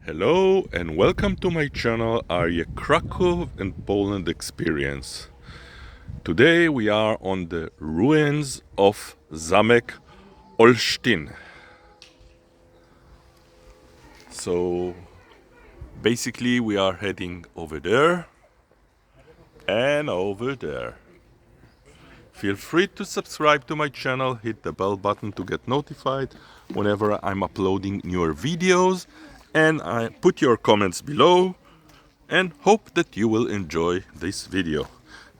Hello and welcome to my channel, a Kraków and Poland experience. Today we are on the ruins of Zamek Olsztyn. So basically we are heading over there and over there. Feel free to subscribe to my channel, hit the bell button to get notified whenever I'm uploading newer videos, and I put your comments below and hope that you will enjoy this video.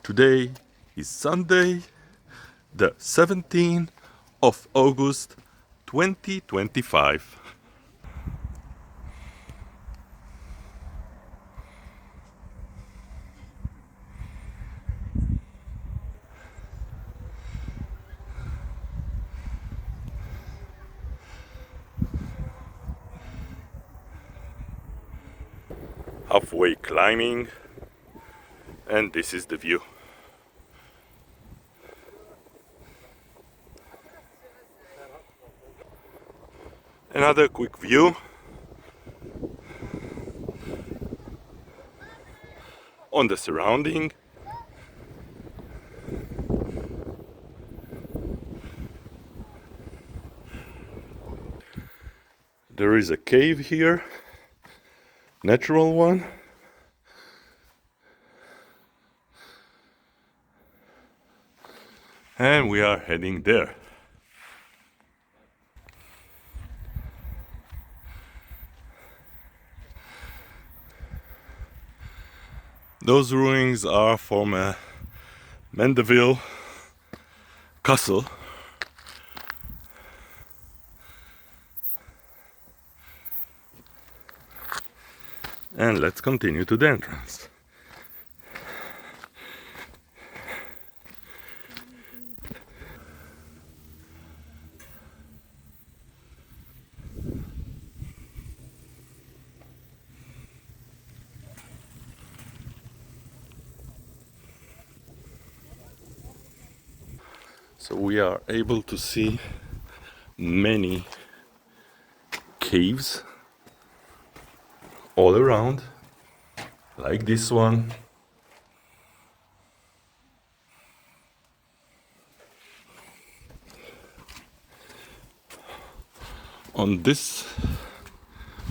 Today is Sunday, the 17th of August 2025. Halfway climbing, and this is the view. Another quick view on the surrounding. There is a cave here, natural one. And we are heading there. Those ruins are from a medieval castle. And let's continue to the entrance. So we are able to see many caves all around, like this one. On this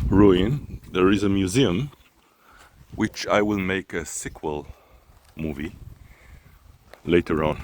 ruin there is a museum, which I will make a sequel movie later on.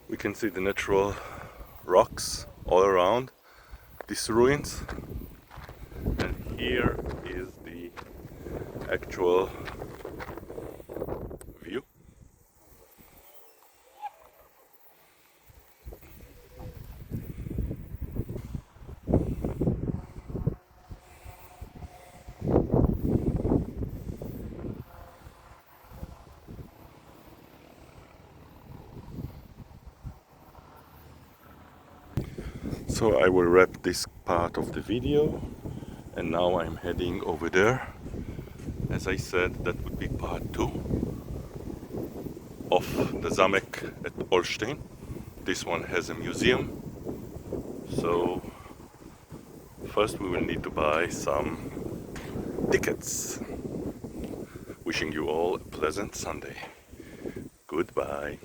We can see the natural rocks all around these ruins, and here is the actual view. So I will wrap this part of the video, and now I'm heading over there. As I said, that would be part 2 of the Zamek at Olsztyn. This one has a museum, so first we will need to buy some tickets. Wishing you all a pleasant Sunday. Goodbye.